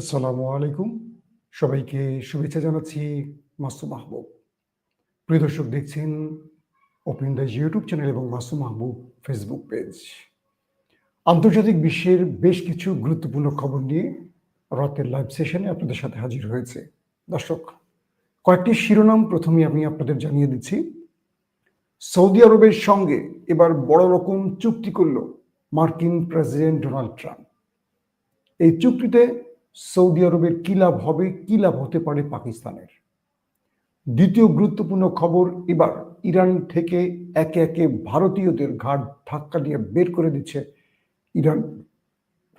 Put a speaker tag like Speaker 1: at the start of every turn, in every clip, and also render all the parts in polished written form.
Speaker 1: আসসালামু আলাইকুম। সবাইকে শুভেচ্ছা জানাচ্ছি মাসুম মাহবুব। প্রিয় দর্শক, দেখছেন ওপেন দ্য ইউটিউব চ্যানেল এবং মাসুম মাহবুব ফেসবুক পেজ। আন্তর্জাতিক বিশ্বের বেশ কিছু গুরুত্বপূর্ণ খবর নিয়ে রাতের লাইভ সেশনে আপনাদের সাথে হাজির হয়েছে। দর্শক, কয়েকটি শিরোনাম প্রথমে আমি আপনাদের জানিয়ে দিচ্ছি। সৌদি আরবের সঙ্গে এবার বড় রকম চুক্তি করল মার্কিন প্রেসিডেন্ট ডোনাল্ড ট্রাম্প। এই চুক্তিতে সৌদি আরবের কী লাভ হবে, কী লাভ হতে পারে পাকিস্তানের। দ্বিতীয় গুরুত্বপূর্ণ খবর, এবার ইরান থেকে একে একে ভারতীয়দের ঘাট ধাক্কা দিয়ে বের করে দিচ্ছে ইরান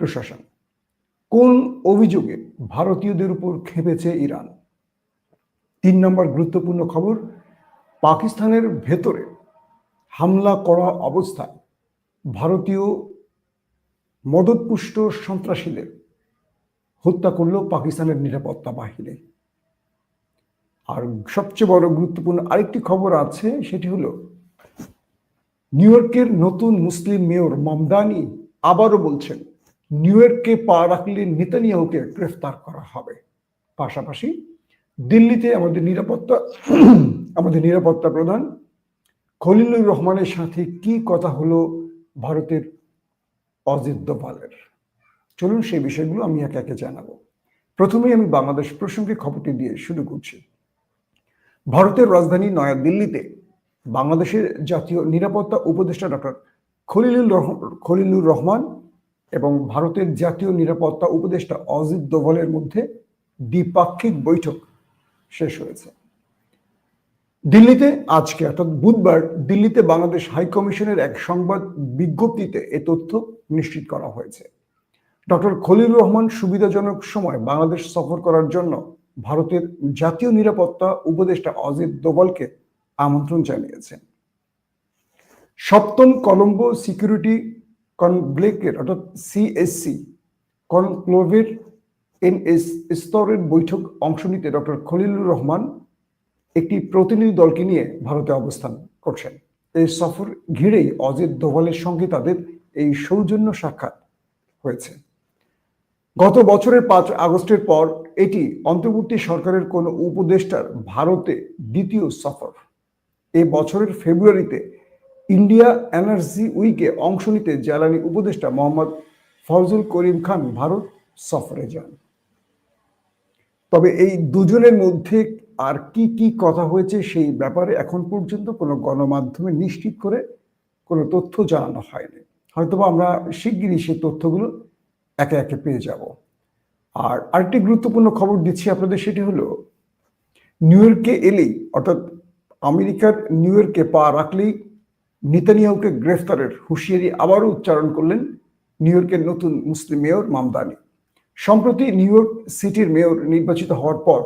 Speaker 1: প্রশাসন। কোন অভিযোগে ভারতীয়দের উপর খেপেছে ইরান? 3 নম্বর গুরুত্বপূর্ণ খবর, পাকিস্তানের ভেতরে হামলা করা অবস্থায় ভারতীয় মদতপুষ্ট সন্ত্রাসীদের হত্যা করল পাকিস্তানের নিরাপত্তা বাহিনী। আর সবচেয়ে বড় গুরুত্বপূর্ণ আরেকটি খবর আছে, সেটি হলো নিউ ইয়র্কের নতুন মুসলিম মেয়র মামদানি আবারও বলছেন নিউ ইয়র্কে পা রাখলে নেতানিয়াহুকে গ্রেফতার করা হবে। পাশাপাশি দিল্লিতে আমাদের নিরাপত্তা প্রধান খলিলুর রহমানের সাথে কি কথা হলো ভারতের অজিত দোভালের। চলুন সেই বিষয়গুলো আমি একে একে জানাবো। প্রথমেই আমি বাংলাদেশ প্রসঙ্গে খবরটি দিয়ে শুরু করছি। ভারতের রাজধানী নয়াদিল্লিতে বাংলাদেশের জাতীয় নিরাপত্তা উপদেষ্টা ডক্টর খলিলুর রহমান এবং ভারতের জাতীয় নিরাপত্তা উপদেষ্টা অজিত দোভালের মধ্যে দ্বিপাক্ষিক বৈঠক শেষ হয়েছে। দিল্লিতে আজকে অর্থাৎ বুধবার দিল্লিতে বাংলাদেশ হাইকমিশনের এক সংবাদ বিজ্ঞপ্তিতে এ তথ্য নিশ্চিত করা হয়েছে। ডক্টর খলিলুর রহমান সুবিধাজনক সময় বাংলাদেশ সফর করার জন্য ভারতের জাতীয় নিরাপত্তা উপদেষ্টা অজিত দোভালকে আমন্ত্রণ জানিয়েছেন। সপ্তম কলম্বো সিকিউরিটি কনক্লেভের অর্থাৎ সিএসসি কনক্লেভের এনএস স্তরের বৈঠক অংশ নিতে ডক্টর খলিলুর রহমান একটি প্রতিনিধি দলকে নিয়ে ভারতে অবস্থান করছেন। এই সফর ঘিরেই অজিত দোভালের সঙ্গে তাদের এই সৌজন্য সাক্ষাৎ হয়েছে। গত বছরের 5 আগস্টের পর এটি অন্তর্বর্তী সরকারের কোন উপদেষ্টার ভারতে দ্বিতীয় সফর। এই বছরের ফেব্রুয়ারিতে ইন্ডিয়া এনার্জি উইকে অংশ নিতে জ্বালানি উপদেষ্টা মোহাম্মদ ফজল করিম খান ভারত সফরে যান। তবে এই দুজনের মধ্যে আর কি কি কথা হয়েছে সেই ব্যাপারে এখন পর্যন্ত কোনো গণমাধ্যমে নিশ্চিত করে কোনো তথ্য জানানো হয়নি। হয়তোবা আমরা শিগগিরই সেই তথ্যগুলো একে একে পেয়ে যাব। আর আরেকটি গুরুত্বপূর্ণ খবর দিচ্ছি আপনাদের, সেটি হলো নিউ ইয়র্কে এলেই অর্থাৎ আমেরিকার নিউ ইয়র্কে পা রাখলেই নেতানিয়াহুকে গ্রেফতারের হুঁশিয়ারি আবারও উচ্চারণ করলেন নিউ ইয়র্কের নতুন মুসলিম মেয়র মামদানি। সম্প্রতি নিউ ইয়র্ক সিটির মেয়র নির্বাচিত হওয়ার পর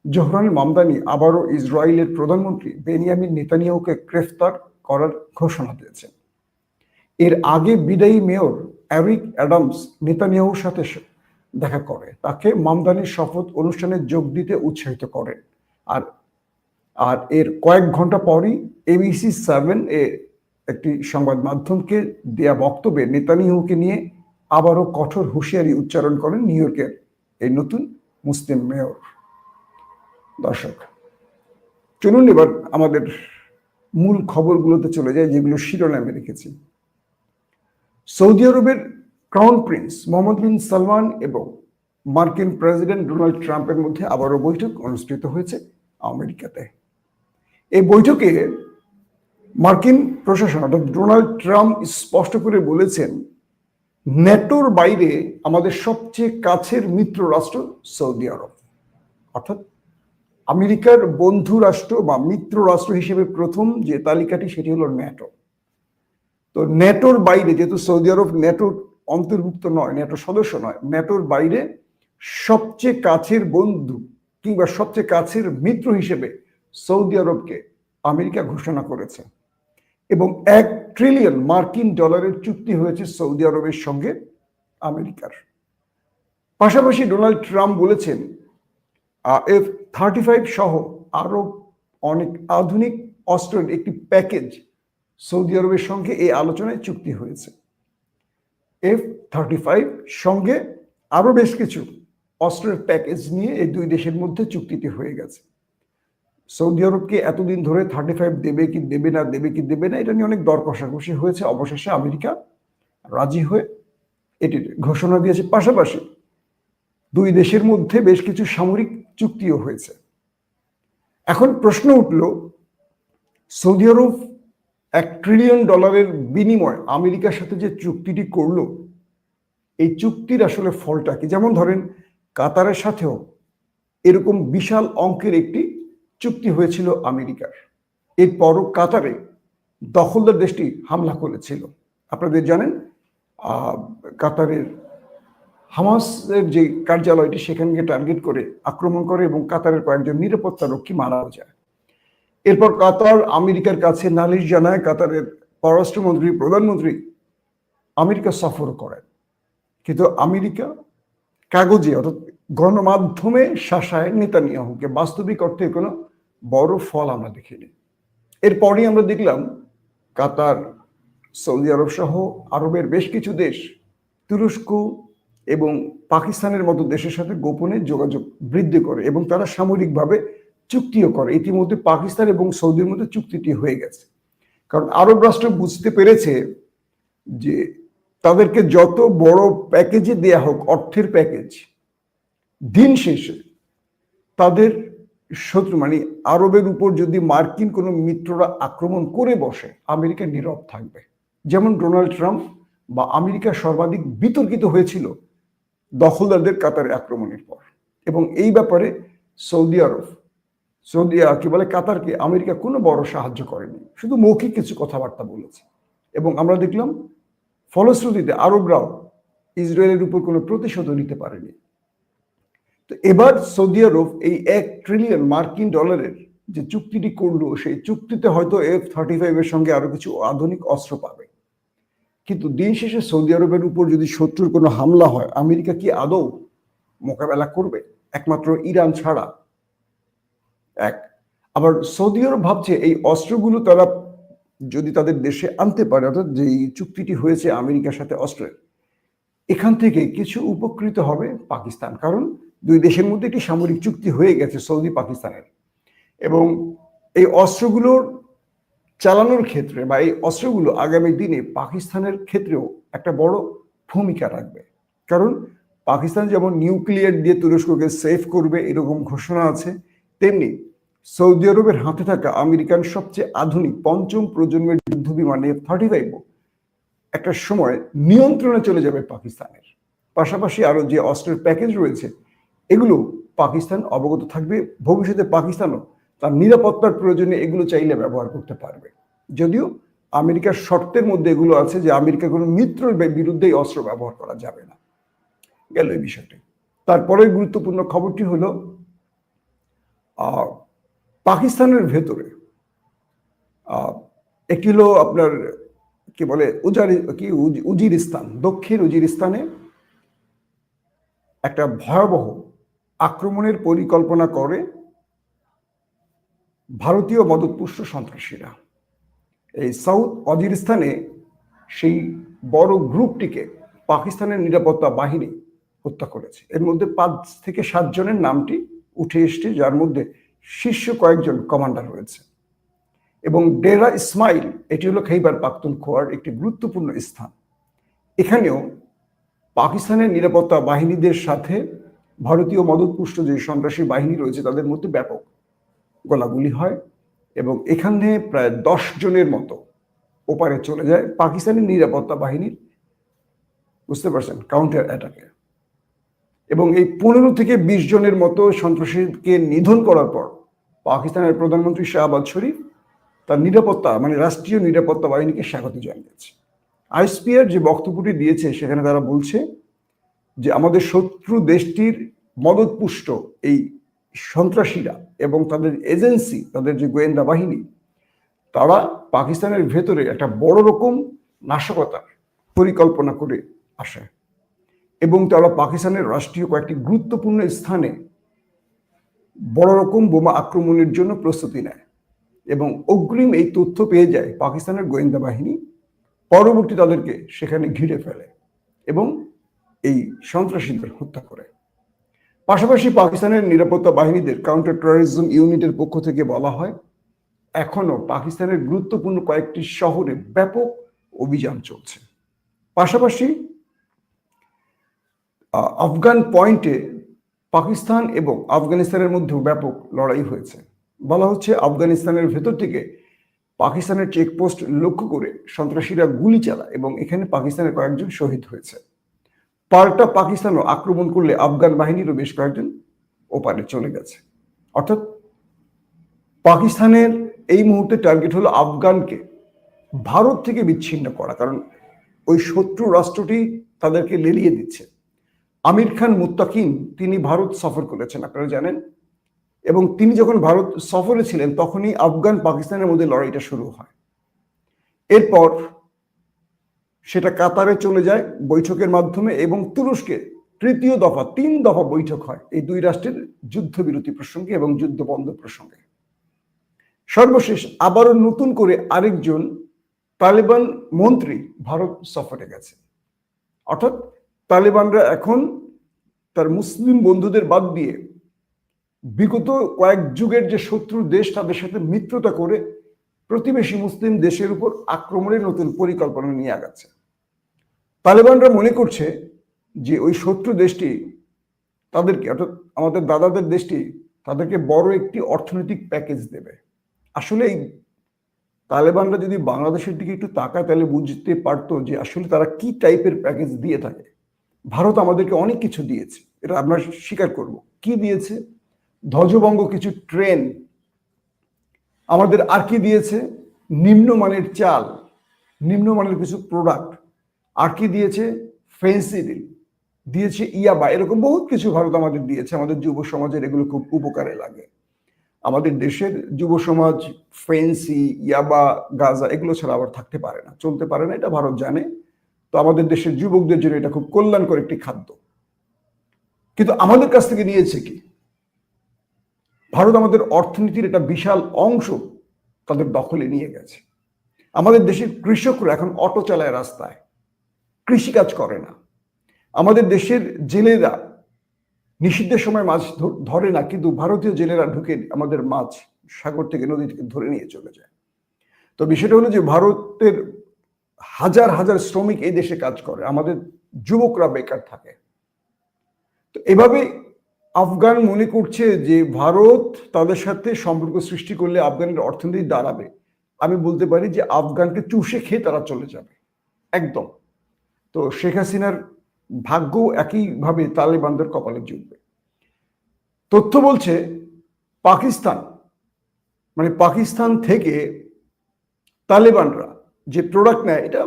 Speaker 1: জোহরান মামদানি আবারও ইসরায়েলের প্রধানমন্ত্রী বেনিয়ামিন নেতানিয়াহুকে গ্রেফতার করার ঘোষণা দিয়েছেন। এর আগে বিদায়ী মেয়র এরিক অ্যাডামস নেতানিয়াহুর সাথে দেখা করে তাকে মামদানির শপথ অনুষ্ঠানে যোগ দিতে উৎসাহিত করেন। আর এর কয়েক ঘন্টা পরই ABC 7 এ একটি সংবাদ মাধ্যমকে দেয়া বক্তব্যে নেতানিয়াহুকে নিয়ে আবারও কঠোর হুঁশিয়ারি উচ্চারণ করেন নিউ ইয়র্কের এই নতুন মুসলিম মেয়র। দর্শক, চলুন এবার আমাদের মূল খবরগুলোতে চলে যায়, যেগুলো শিরোনামে রেখেছি। সৌদি আরবের ক্রাউন প্রিন্স মোহাম্মদ বিন সালমান এবং মার্কিন প্রেসিডেন্ট ডোনাল্ড ট্রাম্পের মধ্যে আবারও বৈঠক অনুষ্ঠিত হয়েছে আমেরিকাতে। এই বৈঠকে মার্কিন প্রশাসন অর্থাৎ ডোনাল্ড ট্রাম্প স্পষ্ট করে বলেছেন, ন্যাটোর বাইরে আমাদের সবচেয়ে কাছের মিত্র রাষ্ট্র সৌদি আরব। অর্থাৎ আমেরিকার বন্ধু রাষ্ট্র বা মিত্র রাষ্ট্র হিসেবে প্রথম যে তালিকাটি সেটি হলো ন্যাটো। তো ন্যাটোর বাইরে, যেহেতু সৌদি আরব ন্যাটোর অন্তর্ভুক্ত নয়, ন্যাটোর সদস্য নয়, ন্যাটোর বাইরে সবচেয়ে কাছের বন্ধু কিংবা সবচেয়ে কাছের মিত্র হিসেবে সৌদি আরবকে আমেরিকা ঘোষণা করেছে এবং $1 ট্রিলিয়ন মার্কিন ডলারের চুক্তি হয়েছে সৌদি আরবের সঙ্গে আমেরিকার। পাশাপাশি ডোনাল্ড ট্রাম্প বলেছেন F-35 সহ আরো অনেক আধুনিক অস্ত্রের একটি প্যাকেজ সৌদি আরবের সঙ্গে এই আলোচনায় চুক্তি হয়েছে। F-35 সঙ্গে আরো বেশ কিছু অস্ত্রের প্যাকেজ নিয়ে এই দুই দেশের মধ্যে চুক্তিটি হয়ে গেছে। সৌদি আরবকে এতদিন ধরে 35 দেবে কি দেবে না এটা নিয়ে অনেক দর কষাকষি হয়েছে। অবশেষে আমেরিকা রাজি হয়ে এটির ঘোষণা দিয়েছে। পাশাপাশি দুই দেশের মধ্যে বেশ কিছু সামরিক চুক্তিও হয়েছে। এখন প্রশ্ন উঠল, সৌদি আরব $1 ট্রিলিয়ন বিনিময়ে আমেরিকার সাথে যে চুক্তিটি করলো, এই চুক্তির আসলে ফলটা কি? যেমন ধরেন কাতারের সাথেও এরকম বিশাল অঙ্কের একটি চুক্তি হয়েছিল আমেরিকার। এরপরও কাতারে দখলদার দেশটি হামলা করেছিল। আপনাদের জানেন কাতারের হামাসের যে কার্যালয়টি সেখানকে টার্গেট করে আক্রমণ করে এবং কাতারের কয়েকজন নিরাপত্তা রক্ষী মারাও যায়। এরপর কাতার আমেরিকার কাছে নালিশ জানায়। কাতারের পররাষ্ট্রমন্ত্রী, প্রধানমন্ত্রী আমেরিকা সফর করেন, কিন্তু আমেরিকা কাগজে অর্থাৎ গণমাধ্যমে শাসায় নেতানিয়াহুকে, বাস্তবিক অর্থে কোনো বড় ফল আমরা দেখিনি। এরপরই আমরা দেখলাম কাতার, সৌদি আরব সহ আরবের বেশ কিছু দেশ তুরস্ক এবং পাকিস্তানের মতো দেশের সাথে গোপনে যোগাযোগ বৃদ্ধি করে এবং তারা সামরিকভাবে চুক্তিও করে। ইতিমধ্যে পাকিস্তান এবং সৌদির মধ্যে চুক্তিটি হয়ে গেছে, কারণ আরব রাষ্ট্র বুঝতে পেরেছে যে তাদেরকে যত বড় প্যাকেজে দেয়া হোক, অর্থের প্যাকেজ, দিন শেষে তাদের শত্রু মানে আরবের উপর যদি মার্কিন কোনো মিত্ররা আক্রমণ করে বসে, আমেরিকা নীরব থাকবে। যেমন ডোনাল্ড ট্রাম্প বা আমেরিকা সর্বাধিক বিতর্কিত হয়েছিল দখলদারদের কাতারে আক্রমণের পর। এবং এই ব্যাপারে কাতারকে আমেরিকা কোনো বড় সাহায্য করেনি, শুধু মৌখিক কিছু কথাবার্তা বলেছে। এবং আমরা দেখলাম ফলশ্রুতিতে আরবরাও ইসরায়েলের উপর কোনো প্রতিশোধ নিতে পারেনি। তো এবার সৌদি আরব এই $1 ট্রিলিয়ন যে চুক্তিটি করলো, সেই চুক্তিতে হয়তো F-35 এর সঙ্গে আরো কিছু আধুনিক অস্ত্র পাবে। কিন্তু দিন শেষে সৌদি আরবের উপর যদি শত্রুর কোনো হামলা হয়, আমেরিকা কি আদৌ মোকাবেলা করবে? একমাত্র ইরান ছাড়া। আবার সৌদি আরব ভাবছে এই অস্ত্রগুলো তারা যদি তাদের দেশে আনতে পারে, অর্থাৎ যে চুক্তিটি হয়েছে আমেরিকার সাথে অস্ত্রের, এখান থেকে কিছু উপকৃত হবে পাকিস্তান। কারণ দুই দেশের মধ্যে একটি সামরিক চুক্তি হয়ে গেছে সৌদি পাকিস্তানের, এবং এই অস্ত্রগুলোর চালানোর ক্ষেত্রে বা এই অস্ত্রগুলো আগামী দিনে পাকিস্তানের ক্ষেত্রেও একটা বড় ভূমিকা রাখবে। কারণ পাকিস্তান যেমন নিউক্লিয়ার দিয়ে তুরস্ককে সেফ করবে এরকম ঘোষণা আছে, তেমনি সৌদি আরবের হাতে থাকা আমেরিকান সবচেয়ে আধুনিক 5ম প্রজন্মের যুদ্ধ বিমান F-35 একটা সময় নিয়ন্ত্রণে চলে যাবে পাকিস্তানের। পাশাপাশি আরো যে অস্ত্রের প্যাকেজ রয়েছে এগুলো পাকিস্তান অবগত থাকবে। ভবিষ্যতে পাকিস্তানও তার নিরাপত্তার প্রয়োজনে এগুলো চাইলে ব্যবহার করতে পারবে। যদিও আমেরিকার শর্তের মধ্যে এগুলো আছে যে আমেরিকার কোনো মিত্রের বিরুদ্ধে এই অস্ত্র ব্যবহার করা যাবে না। গেল এই বিষয়টি। তারপরে গুরুত্বপূর্ণ খবরটি হলো পাকিস্তানের ভেতরে একটি হলো আপনার কি বলে উজিরিস্তান, দক্ষিণ উজিরিস্তানে একটা ভয়াবহ আক্রমণের পরিকল্পনা করে ভারতীয় মদতপুষ্ট সন্ত্রাসীরা। এই সাউথ ওয়াজিরিস্তানে সেই বড় গ্রুপটিকে পাকিস্তানের নিরাপত্তা বাহিনী হত্যা করেছে। এর মধ্যে 5 থেকে 7 জনের নামটি উঠে এসছে, যার মধ্যে শীর্ষ কয়েকজন কমান্ডার রয়েছে। এবং ডেরা ইসমাইল, এটি হলো খাইবার পাখতুনখোয়ার একটি গুরুত্বপূর্ণ স্থান। এখানেও পাকিস্তানের নিরাপত্তা বাহিনীদের সাথে ভারতীয় মদতপুষ্ট যে সন্ত্রাসী বাহিনী রয়েছে তাদের মধ্যে ব্যাপক গোলাগুলি হয়, এবং এখানে প্রায় 10 জনের মতো ওপারে চলে যায় পাকিস্তানের নিরাপত্তা বাহিনীর, বুঝতে পারছেন, কাউন্টার অ্যাটাকে। এবং এই 15 থেকে 20 জনের মতো সন্ত্রাসীকে নিধন করার পর পাকিস্তানের প্রধানমন্ত্রী শাহবাজ শরীফ তার নিরাপত্তা মানে রাষ্ট্রীয় নিরাপত্তা বাহিনীকে স্বাগত জানিয়েছে। আইএসপিআর যে বক্তব্যটি দিয়েছে সেখানে তারা বলছে যে আমাদের শত্রু দেশটির মদতপুষ্ট এই সন্ত্রাসীরা এবং তাদের এজেন্সি, তাদের যে গোয়েন্দা বাহিনী, তারা পাকিস্তানের ভেতরে একটা বড় রকম নাশকতার পরিকল্পনা করে আসে, এবং তারা পাকিস্তানের রাষ্ট্রীয় কয়েকটি গুরুত্বপূর্ণ স্থানে বড় রকম বোমা আক্রমণের জন্য প্রস্তুতি নেয়। এবং অগ্রিম এই তথ্য পেয়ে যায় পাকিস্তানের গোয়েন্দা বাহিনী, পরবর্তী তাদেরকে সেখানে ঘিরে ফেলে এবং এই সন্ত্রাসীদের হত্যা করে। পাশাপাশি পাকিস্তানের নিরাপত্তা বাহিনীদের কাউন্টার টেরোরিজম ইউনিটের পক্ষ থেকে বলা হয় এখনো পাকিস্তানের গুরুত্বপূর্ণ কয়েকটি শহরে ব্যাপক অভিযান চলছে। পাশাপাশি আফগান পয়েন্টে পাকিস্তান এবং আফগানিস্তানের মধ্যে ব্যাপক লড়াই হয়েছে। বলা হচ্ছে আফগানিস্তানের ভেতর থেকে পাকিস্তানের চেকপোস্ট লক্ষ্য করে সন্ত্রাসীরা গুলি চালায় এবং এখানে পাকিস্তানের কয়েকজন শহীদ হয়েছে। পাল্টা পাকিস্তানও আক্রমণ করলে আফগান বাহিনীরও বেশ কয়েকজন ওপারে চলে গেছে। অর্থাৎ পাকিস্তানের এই মুহূর্তে টার্গেট হলো আফগানকে ভারত থেকে বিচ্ছিন্ন করা, কারণ ওই শত্রু রাষ্ট্রটি তাদেরকে লেলিয়ে দিচ্ছে। আমির খান মুত্তাকিন তিনি ভারত সফর করেছেন, আপনারা জানেন, এবং তিনি যখন ভারত সফরে ছিলেন তখনই আফগান পাকিস্তানের মধ্যে লড়াইটা শুরু হয়। এরপর সেটা কাতারে চলে যায় বৈঠকের মাধ্যমে এবং তুরস্কে তৃতীয় দফা 3 দফা বৈঠক হয় এই দুই রাষ্ট্রের যুদ্ধবিরতি প্রসঙ্গে এবং যুদ্ধ বন্ধ প্রসঙ্গে। সর্বশেষ আবারও নতুন করে আরেকজন তালেবান মন্ত্রী ভারত সফরে গেছে। অর্থাৎ তালেবানরা এখন তার মুসলিম বন্ধুদের বাদ দিয়ে বিগত কয়েক যুগের যে শত্রু দেশ তাদের সাথে মিত্রতা করে প্রতিবেশী মুসলিম দেশের উপর আক্রমণের নতুন পরিকল্পনা নিয়ে আগাচ্ছে। তালেবানরা মনে করছে যে ওই শত্রু দেশটি তাদেরকে, অর্থাৎ আমাদের দাদাদের দেশটি তাদেরকে বড় একটি অর্থনৈতিক প্যাকেজ দেবে। আসলে এই তালেবানরা যদি বাংলাদেশের দিকে একটু তাকায় তাহলে বুঝতে পারতো যে আসলে তারা কি টাইপের প্যাকেজ দিয়ে থাকে। ভারত আমাদেরকে অনেক কিছু দিয়েছে, এটা আমরা স্বীকার করব। কি দিয়েছে? ধ্বজভঙ্গ কিছু ট্রেন আমাদের, আর কি দিয়েছে? নিম্নমানের চাল, নিম্নমানের কিছু প্রোডাক্ট, আর কি দিয়েছে? ফেন্সিডিল দিয়েছে, ইয়াবা, এরকম বহুত কিছু ভারত আমাদের দিয়েছে। আমাদের যুব সমাজের এগুলো খুব উপকারে লাগে। আমাদের দেশের যুব সমাজ ফেন্সি, ইয়াবা, গাঁজা এগুলো ছাড়া আবার থাকতে পারে না, চলতে পারে না, এটা ভারত জানে। তো আমাদের দেশের যুবকদের জন্য এটা খুব কল্যাণকর একটি খাদ্য। কিন্তু আমাদের কাছ থেকে নিয়েছে কি? ভারত আমাদের অর্থনীতির একটা বিশাল অংশ তাদের দখলে নিয়ে গেছে। আমাদের দেশের কৃষকরা এখন অটো চালায় রাস্তায়, কৃষিকাজ করে না। আমাদের দেশের জেলেরা নিষিদ্ধের সময় মাছ ধরে না, কিন্তু ভারতীয় জেলেরা ঢুকে আমাদের মাছ সাগর থেকে, নদী থেকে ধরে নিয়ে চলে যায়। তো বিষয়টা হলো যে ভারতের হাজার হাজার শ্রমিক এই দেশে কাজ করে, আমাদের যুবকরা বেকার থাকে। তো এভাবে আফগান মনে করছে যে ভারত তাদের সাথে সম্পর্ক সৃষ্টি করলে আফগানের অর্থনীতি দাঁড়াবে। আমি বলতে পারি যে আফগানকে চুষে খেয়ে তারা চলে যাবে একদম। তো শেখ হাসিনার ভাগ্য একইভাবে তালেবানদের কপালে জুটবে। তথ্য বলছে পাকিস্তান, মানে পাকিস্তান থেকে তালেবানরা যে প্রোডাক্ট নেয়, এটা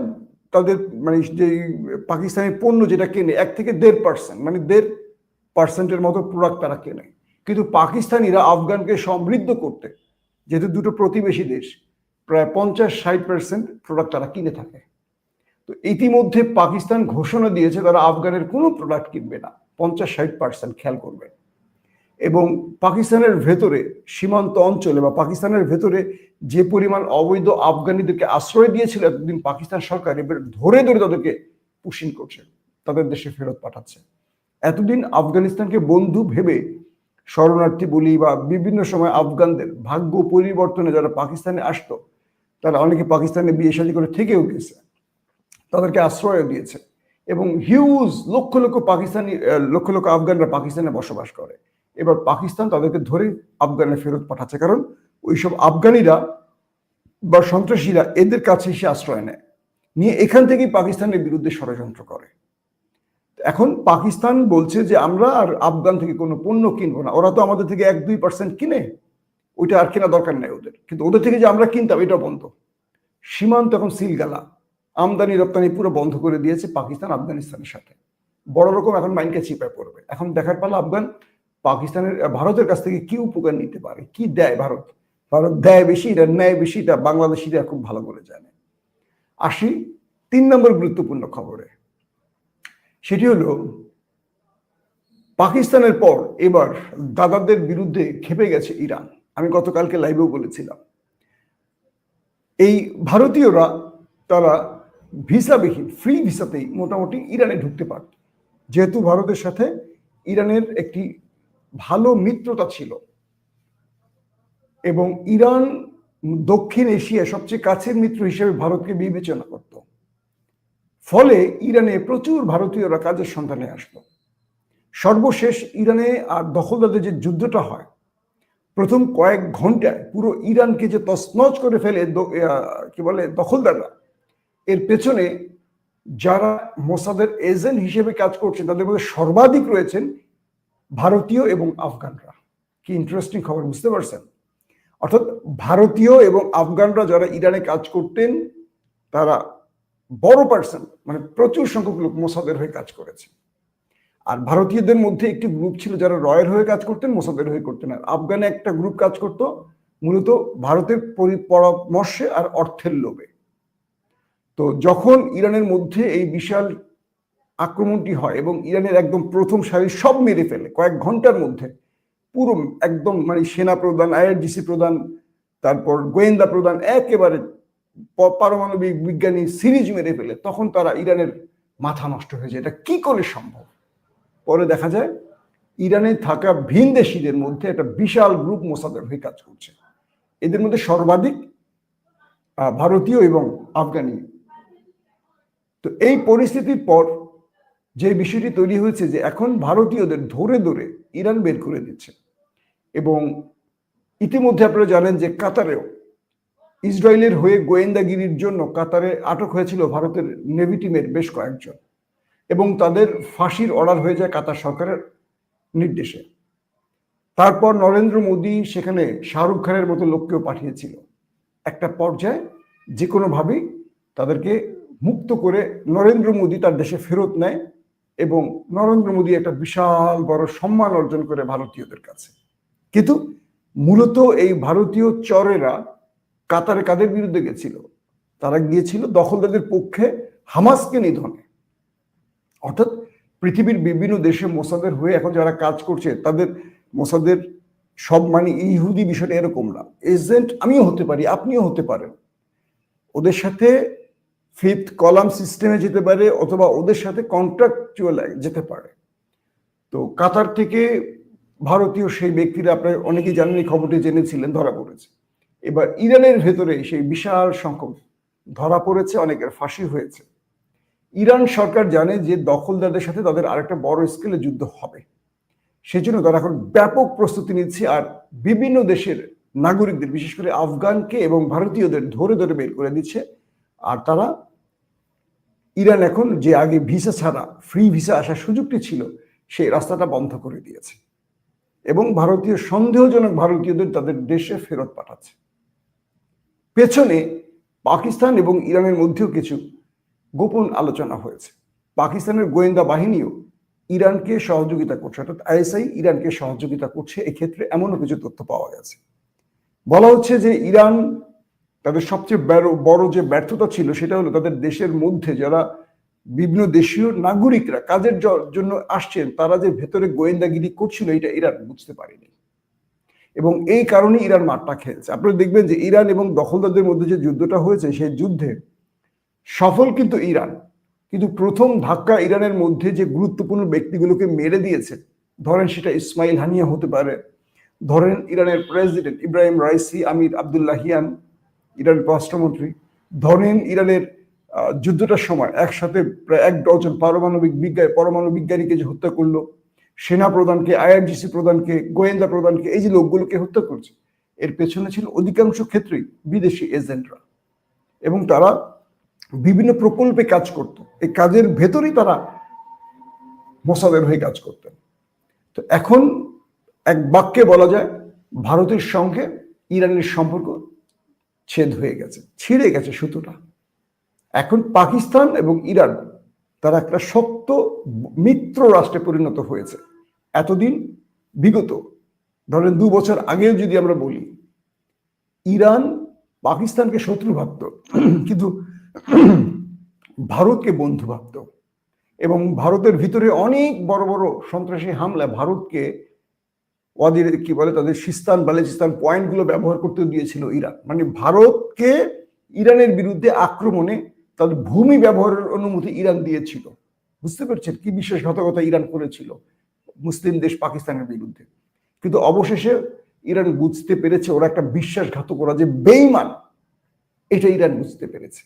Speaker 1: তাদের মানে যে পাকিস্তানের পণ্য যেটা কেনে 1 থেকে 1.5%, মানে 1.5% মতো প্রোডাক্ট তারা কেনে। কিন্তু পাকিস্তানিরা আফগানকে সমৃদ্ধ করতে, যেহেতু দুটো প্রতিবেশী দেশ, প্রায় 50-60% প্রোডাক্ট তারা কিনে থাকে। তো ইতিমধ্যে পাকিস্তান ঘোষণা দিয়েছে তারা আফগানের কোনো প্রোডাক্ট কিনবে না, 50-60%, খেয়াল করবে। এবং পাকিস্তানের ভেতরে সীমান্ত অঞ্চলে বা পাকিস্তানের ভেতরে যে পরিমাণ অবৈধ আফগানিদেরকে আশ্রয় দিয়েছিল এতদিন পাকিস্তান সরকার, এবার ধরে ধরে তাদেরকে পুশিং করছে, তাদের দেশে ফেরত পাঠাচ্ছে। এতদিন আফগানিস্তানকে বন্ধু ভেবে শরণার্থী বলি বা বিভিন্ন সময় আফগানদের ভাগ্য পরিবর্তনে যারা পাকিস্তানে আসতো তারা অনেকে পাকিস্তানে বিয়ে শাদী করে থেকেও গেছে, তাদেরকে আশ্রয় দিয়েছে। এবং হিউজ লক্ষ লক্ষ লক্ষ লক্ষ আফগানরা পাকিস্তানে বসবাস করে। এবার পাকিস্তান তাদেরকে ধরে আফগানে ফেরত পাঠাচ্ছে, কারণ ওইসব আফগানিরা বা সন্ত্রাসীরা এদের কাছে এসে আশ্রয় নেয়, নিয়ে এখান থেকেই পাকিস্তানের বিরুদ্ধে ষড়যন্ত্র করে। এখন পাকিস্তান বলছে যে আমরা আর আফগান থেকে কোনো পণ্য কিনবো না, ওরা তো আমাদের থেকে 1-2% কিনে, ওইটা আর কেনা দরকার নেই ওদের। কিন্তু ওদের থেকে যে আমরা কিনতাম এটা বন্ধ। সীমান্ত এখন সিলগালা, আমদানি রপ্তানি পুরো বন্ধ করে দিয়েছে পাকিস্তান আফগানিস্তানের সাথে। বড় রকম এখন মাইনকে চিপায় পড়বে। এখন দেখার পালা আফগান ভারতের কাছ থেকে কি উপকার নিতে পারে, কি দেয় ভারত। ভারত দেয় বেশি, এটা নেয় বেশি, এটা বাংলাদেশিরা খুব ভালো করে জানে। আসি 3 নম্বর গুরুত্বপূর্ণ খবরে। সেটি হলো পাকিস্তানের পর এবার দাদাদের বিরুদ্ধে খেপে গেছে ইরান। আমি গতকালকে লাইভেও বলেছিলাম, এই ভারতীয়রা তারা ভিসাবিহীন ফ্রি ভিসাতেই মোটামুটি ইরানে ঢুকতে পারত, যেহেতু ভারতের সাথে ইরানের একটি ভালো মিত্রতা ছিল এবং ইরান দক্ষিণ এশিয়ার সবচেয়ে কাছের মিত্র হিসেবে ভারতকে বিবেচনা করত। ফলে ইরানে প্রচুর ভারতীয়রা কাজের সন্ধানে আসলো। সর্বশেষ ইরানে আর দখলদারদের যে যুদ্ধটা হয়, প্রথম কয়েক ঘন্টায় পুরো ইরানকে যে তছনছ করে ফেলে কি বলে দখলদাররা, এর পেছনে যারা মোসাদের এজেন্ট হিসেবে কাজ করছেন তাদের মধ্যে সর্বাধিক রয়েছেন ভারতীয় এবং আফগানরা। কি ইন্টারেস্টিং খবর, বুঝতে পারছেন? অর্থাৎ ভারতীয় এবং আফগানরা যারা ইরানে কাজ করতেন তারা বড় পার্সেন্ট, মানে প্রচুর সংখ্যক লোক মোসাদের হয়ে কাজ করেছে। আর ভারতীয়দের মধ্যে একটি গ্রুপ ছিল যারা রয়ের হয়ে কাজ করতেন, মোসাদের হয়ে করতেন। আর আফগানে একটা গ্রুপ কাজ করত মূলত ভারতের পরামর্শে আর অর্থের লোভে। তো যখন ইরানের মধ্যে এই বিশাল আক্রমণটি হয় এবং ইরানের একদম প্রথম সারি সব মেরে ফেলে কয়েক ঘন্টার মধ্যে, পুরো একদম মানে সেনা প্রধান, আইআরজিসি প্রধান, তারপর গোয়েন্দা প্রধান, একেবারে পারমাণবিক বিজ্ঞানী সিরিজ মেরে ফেলে, তখন তারা ইরানের মাথা নষ্ট হয়ে যায়, এটা কি করে সম্ভব? পরে দেখা যায় ইরানে থাকা ভিনদেশীদের মধ্যে একটা বিশাল গ্রুপ মোসাদের হয়ে কাজ করছে। এদের মধ্যে সর্বাধিক ভারতীয় এবং আফগানি। তো এই পরিস্থিতির পর যে বিষয়টি তৈরি হয়েছে যে এখন ভারতীয়দের ধরে ধরে ইরান বের করে দিচ্ছে। এবং ইতিমধ্যে আপনারা জানেন যে কাতারেও ইসরায়েলের হয়ে গোয়েন্দাগিরির জন্য কাতারে আটক হয়েছিল ভারতের নেভি টিমের বেশ কয়েকজন, এবং তাদের ফাঁসির অর্ডার হয়ে যায় কাতার সরকারের নির্দেশে। তারপর নরেন্দ্র মোদী সেখানে শাহরুখ খানের মতো লোককেও পাঠিয়েছিল। একটা পর্যায়ে যে কোনোভাবেই তাদেরকে মুক্ত করে নরেন্দ্র মোদী তার দেশে ফেরত নেয় এবং নরেন্দ্র মোদী একটা বিশাল বড় সম্মান অর্জন করে ভারতীয়দের কাছে। কিন্তু মূলত এই ভারতীয় চরেরা কাতারে কাদের বিরুদ্ধে গেছিল? তারা গিয়েছিল দখলদারদের পক্ষে হামাসকে নিধনে। অর্থাৎ পৃথিবীর বিভিন্ন দেশে মোসাদের হয়ে এখন যারা কাজ করছে তাদের মোসাদের সব মানে ইহুদি বিষয়টা এরকম না। এজেন্ট আমিও হতে পারি, আপনিও হতে পারেন। ওদের সাথে ফিফথ কলাম সিস্টেমে যেতে পারে অথবা ওদের সাথে কন্ট্রাকচুয়াল যেতে পারে। তো কাতার থেকে ভারতীয় সেই ব্যক্তিরা, আপনার অনেকেই জানেন, এই খবরটি জেনেছিলেন, ধরা পড়েছে। এবার ইরানের ভেতরে সেই বিশাল সংখ্যক ধরা পড়েছে, অনেকের ফাঁসি হয়েছে। ইরান সরকার জানে যে দখলদারদের সাথে তাদের আরেকটা বড় স্কেলে যুদ্ধ হবে, সেজন্য তারা এখন ব্যাপক প্রস্তুতি নিচ্ছে। আর বিভিন্ন দেশের নাগরিকদের, বিশেষ করে আফগানকে এবং ভারতীয়দের ধরে ধরে বের করে দিচ্ছে। আর তারা ইরান এখন যে আগে ভিসা ছাড়া ফ্রি ভিসা আসার সুযোগটি ছিল, সেই রাস্তাটা বন্ধ করে দিয়েছে এবং ভারতীয় সন্দেহজনক ভারতীয়দের তাদের দেশে ফেরত পাঠাচ্ছে। পেছনে পাকিস্তান এবং ইরানের মধ্যেও কিছু গোপন আলোচনা হয়েছে। পাকিস্তানের গোয়েন্দা বাহিনীও ইরানকে সহযোগিতা করছে, অর্থাৎ আইএসআই ইরানকে সহযোগিতা করছে। এক্ষেত্রে এমনও কিছু তথ্য পাওয়া গেছে। বলা হচ্ছে যে ইরান তাদের সবচেয়ে বড় যে ব্যর্থতা ছিল সেটা হলো তাদের দেশের মধ্যে যারা বিভিন্ন দেশীয় নাগরিকরা কাজের জন্য আসছেন তারা যে ভেতরে গোয়েন্দাগিরি করছিল, এটা ইরান বুঝতে পারেনি এবং এই কারণে ইরান মারটা খেয়েছে। আপনারা দেখবেন যে ইরান এবং দখলদারদের মধ্যে যে যুদ্ধটা হয়েছে, সেই যুদ্ধে সফল কিন্তু ইরান, কিন্তু প্রথম ধাক্কা ইরানের মধ্যে যে গুরুত্বপূর্ণ ব্যক্তিগুলোকে মেরে দিয়েছে, ধরেন সেটা ইসমাইল হানিয়া হতে পারে, ধরেন ইরানের প্রেসিডেন্ট ইব্রাহিম রাইসি, আমির আবদুল্লাহিয়ান ইরানের পররাষ্ট্রমন্ত্রী, ধরেন ইরানের যুদ্ধটার সময় একসাথে প্রায় 1 ডজন পরমাণু বিজ্ঞানীকে যে হত্যা করলো, সেনা প্রধানকে, আইআরজিসি প্রধানকে, গোয়েন্দা প্রধানকে, এই যে লোকগুলোকে হত্যা করছে, এর পেছনে ছিল অধিকাংশ ক্ষেত্রেই বিদেশি এজেন্টরা এবং তারা বিভিন্ন প্রকল্পে কাজ করত। এই কাজের ভেতরেই তারা মোসাদের হয়ে কাজ করতেন। তো এখন এক বাক্যে বলা যায় ভারতের সঙ্গে ইরানের সম্পর্ক ছেদ হয়ে গেছে, ছিঁড়ে গেছে সুতোটা। এখন পাকিস্তান এবং ইরান তারা একটা শক্ত মিত্র রাষ্ট্রে পরিণত হয়েছে। এতদিন বিগত ধরেন 2 বছর আগেও যদি আমরা বলি, ইরান পাকিস্তানকে শত্রু ভাবত কিন্তু ভারতকে বন্ধু ভাবত এবং ভারতের ভিতরে অনেক বড় বড় সন্ত্রাসী হামলা ভারতকে ওদের কি বলে তাদের সিস্তান বালুচিস্তান পয়েন্টগুলো ব্যবহার করতে দিয়েছিল ইরান। মানে ভারতকে ইরানের বিরুদ্ধে আক্রমণে তাদের ভূমি ব্যবহারের অনুমতি ইরান দিয়েছিল। বুঝতে পারছেন কি বিশ্বাসঘাতকতা ইরান করেছিল? মুসলিম দেশ পাকিস্তানের বিরুদ্ধে। কিন্তু অবশেষে ইরান বুঝতে পেরেছে ওরা একটা বিশ্বাসঘাতক, ওরা যে বেঈমান, এটা ইরান বুঝতে পেরেছে।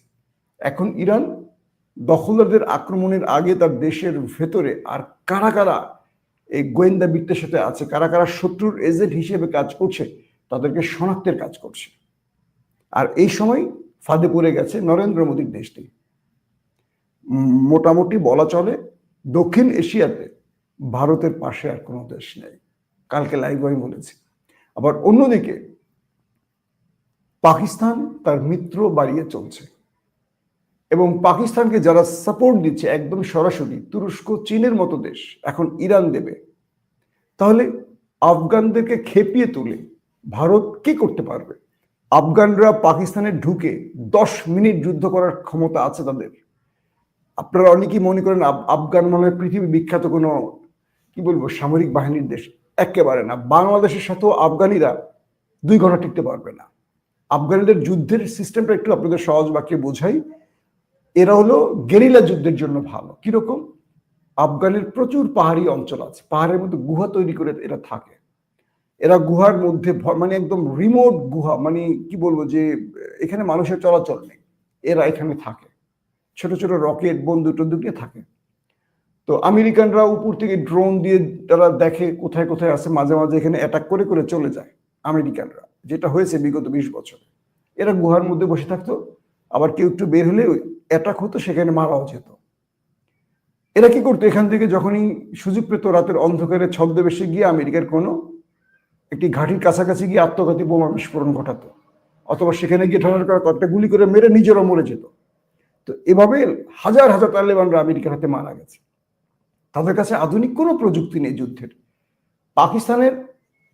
Speaker 1: এখন ইরান দখলদারদের আক্রমণের আগে তার দেশের ভেতরে আর কারা কারা এই গোয়েন্দা বৃত্তের সাথে আছে, কারা কারা শত্রুর এজেন্ট হিসেবে কাজ করছে, তাদেরকে শনাক্তের কাজ করছে। আর এই সময় ফাঁদে পড়ে গেছে নরেন্দ্র মোদীর দেশটি। মোটামুটি বলা চলে দক্ষিণ এশিয়াতে ভারতের পাশে আর কোনো দেশ নেই। কালকে লাইভ আমি বলেছি। আবার অন্যদিকে পাকিস্তান তার মিত্র বাড়িয়ে চলছে এবং পাকিস্তানকে যারা সাপোর্ট দিচ্ছে একদম সরাসরি তুরস্ক, চীনের মতো দেশ, এখন ইরান দেবে। তাহলে আফগানদেরকে খেপিয়ে তুলে ভারত কি করতে পারবে? আফগানরা পাকিস্তানে ঢুকে 10 মিনিট যুদ্ধ করার ক্ষমতা আছে তাদের। আপনারা অনেকেই মনে করেন আফগান মানে পৃথিবী বিখ্যাত কোনো কি বলবো সামরিক বাহিনীর দেশ, একেবারে না। বাংলাদেশের সাথেও আফগানিরা 2 ঘন্টা টিকতে পারবে না। আফগানিদের যুদ্ধের সিস্টেমটা একটু আপনাদের সহজ বাক্যে বোঝাই। এরা হলো গেরিলা যুদ্ধের জন্য ভালো। কিরকম? আফগানের প্রচুর পাহাড়ি অঞ্চল আছে, পাহাড়ের মধ্যে গুহা তৈরি করে এরা থাকে। এরা গুহার মধ্যে মানে একদম রিমোট গুহা, মানে কি বলবো যে এখানে মানুষের চলাচল নেই, এরা এখানে থাকে। ছোট ছোট রকেট, বন্দুক টন্দুক নিয়ে থাকে। তো আমেরিকানরা উপর থেকে ড্রোন দিয়ে তারা দেখে কোথায় কোথায় আছে, মাঝে মাঝে এখানে অ্যাটাক করে করে চলে যায় আমেরিকানরা, যেটা হয়েছে বিগত 20 বছরে। এরা গুহার মধ্যে বসে থাকতো, আবার কেউ একটু বের হলে অ্যাটাক হতো, সেখানে মারাও যেত। এরা কি করতো? এখান থেকে যখনই সুযোগ পেত রাতের অন্ধকারে ছদ্মবেশে গিয়ে আমেরিকার কোনো একটি ঘাঁটির কাছাকাছি গিয়ে আত্মঘাতী বোমা বিস্ফোরণ ঘটাতো, অথবা সেখানে গিয়ে ঠান্ডা করে কয়েকটা গুলি করে মেরে নিজেরও মরে যেত। তো এভাবে হাজার হাজার তালেবানরা আমেরিকার হাতে মারা গেছে। তাদের কাছে আধুনিক কোনো প্রযুক্তি নেই যুদ্ধের। পাকিস্তানের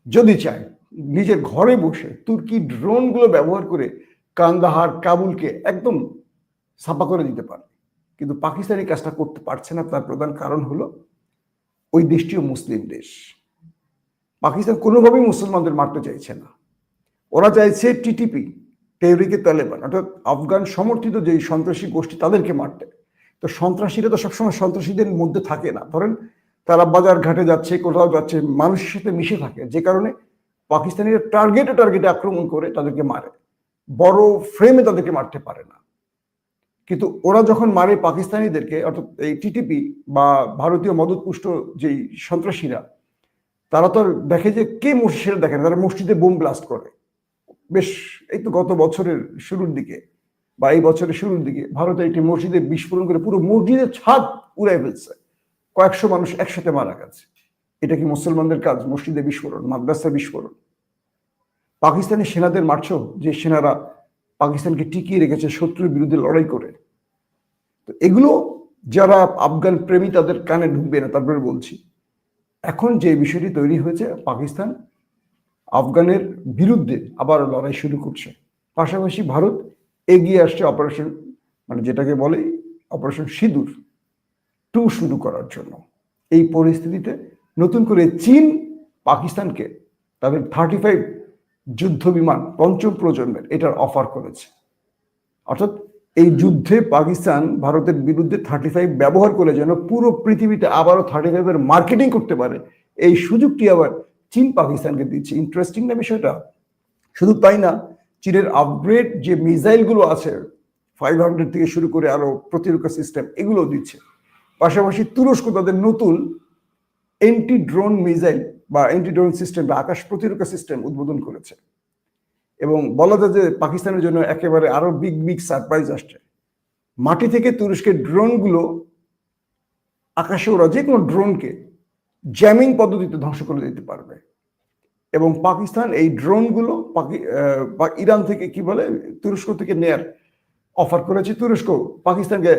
Speaker 1: যদি চায় নিজের ঘরে বসে তুর্কি ড্রোনগুলো ব্যবহার করে কান্দাহার, কাবুলকে একদম ছাপা করে দিতে পারে, কিন্তু পাকিস্তান এই কাজটা করতে পারছে না। তার প্রধান কারণ হলো ওই দেশটিও মুসলিম দেশ। পাকিস্তান কোনোভাবেই মুসলমানদের মারতে চাইছে না। ওরা চাইছে টিটিপি, তেহরিকে তালেবান, অর্থাৎ আফগান সমর্থিত যে সন্ত্রাসী গোষ্ঠী, তাদেরকে মারতে। তো সন্ত্রাসীরা তো সবসময় সন্ত্রাসীদের মধ্যে থাকে না। ধরেন তারা বাজার ঘাটে যাচ্ছে, কোথাও যাচ্ছে, মানুষের সাথে মিশে থাকে, যে কারণে পাকিস্তানিরা টার্গেটে টার্গেটে আক্রমণ করে তাদেরকে মারে, বড় ফ্রেমে তাদেরকে মারতে পারে না। কিন্তু ওরা যখন মারে পাকিস্তানিদেরকে, অর্থাৎ এই টিটিপি বা ভারতীয় মদতপুষ্ট যেই সন্ত্রাসীরা, তারা তো দেখে যে কে মসজিদ, সেটা দেখে না, তারা মসজিদে বোম ব্লাস্ট করে। বেশ এই তো গত বছরের শুরুর দিকে বা এই বছরের শুরুর দিকে ভারতে একটি মসজিদে বিস্ফোরণ করে পুরো মসজিদের ছাদ উড়াই ফেলছে, কয়েকশো মানুষ একসাথে মারা গেছে। এটা কি মুসলমানদের কাজ? মসজিদে বিস্ফোরণ, মাদ্রাসা বিস্ফোরণ। পাকিস্তানি সেনাদের মারছো, যে সেনারা পাকিস্তানকে টিকিয়ে রেখেছে শত্রুর বিরুদ্ধে লড়াই করে। তো এগুলো যারা আফগান প্রেমী তাদের কানে ঢুকবে না। তারপরে বলছি, এখন যে বিষয়টি তৈরি হয়েছে, পাকিস্তান আফগানের বিরুদ্ধে আবার লড়াই শুরু করছে। পাশাপাশি ভারত এগিয়ে আসছে অপারেশন, মানে যেটাকে বলে অপারেশন সিঁদুর 2 শুরু করার জন্য। এই পরিস্থিতিতে নতুন করে চীন পাকিস্তানকে তাদের 35 যুদ্ধ বিমান 5ম প্রজন্মের এটার অফার করেছে। অর্থাৎ এই যুদ্ধে পাকিস্তান ভারতের বিরুদ্ধে 35 ব্যবহার করে যেন পুরো পৃথিবীতে আবারও 35-এর মার্কেটিং করতে পারে, এই সুযোগটি আবার চীন পাকিস্তানকে দিচ্ছে। ইন্টারেস্টিং না বিষয়টা? শুধু তাই না, চীনের আপগ্রেড যে মিসাইলগুলো আছে 500 থেকে শুরু করে আরো প্রতিরক্ষা সিস্টেম, এগুলো দিচ্ছে। পাশাপাশি তুরস্ক তাদের নতুন এন্টি ড্রোন মিসাইল বা এন্টি ড্রোন সিস্টেম বা আকাশ প্রতিরক্ষা সিস্টেম উদ্বোধন করেছে। এবং বলা যায় যে পাকিস্তানের জন্য একেবারে আরো বিগ বিগ সারপ্রাইজ আসছে। মাটি থেকে তুরস্কের ড্রোনগুলো আকাশে ওরা যে কোনো ড্রোনকে জ্যামিং পদ্ধতিতে ধ্বংস করে দিতে পারবে। এবং পাকিস্তান এই ড্রোনগুলো ইরান থেকে কি বলে তুরস্ক থেকে নেয়ার অফার করেছে। তুরস্ক পাকিস্তানকে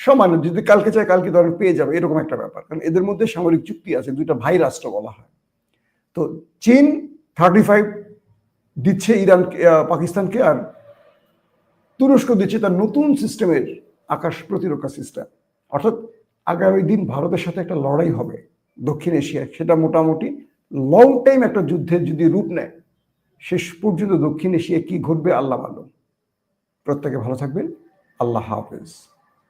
Speaker 1: সমান, যদি কালকে চায় কালকে ধরেন পেয়ে যাবে, এরকম একটা ব্যাপার। কারণ এদের মধ্যে সামরিক চুক্তি আছে, 2টা ভাই রাষ্ট্র বলা হয়। তো চীন 35 দিচ্ছে ইরান পাকিস্তানকে, আর তুরস্ক দিচ্ছে তার নতুন সিস্টেমের আকাশ প্রতিরক্ষা সিস্টেম। অর্থাৎ আগামী দিন ভারতের সাথে একটা লড়াই হবে দক্ষিণ এশিয়ায়, সেটা মোটামুটি লং টাইম একটা যুদ্ধের যদি রূপ নেয়, শেষ পর্যন্ত দক্ষিণ এশিয়ায় কি ঘটবে আল্লাহ মালুম। প্রত্যেকে ভালো থাকবেন। আল্লাহ হাফেজ।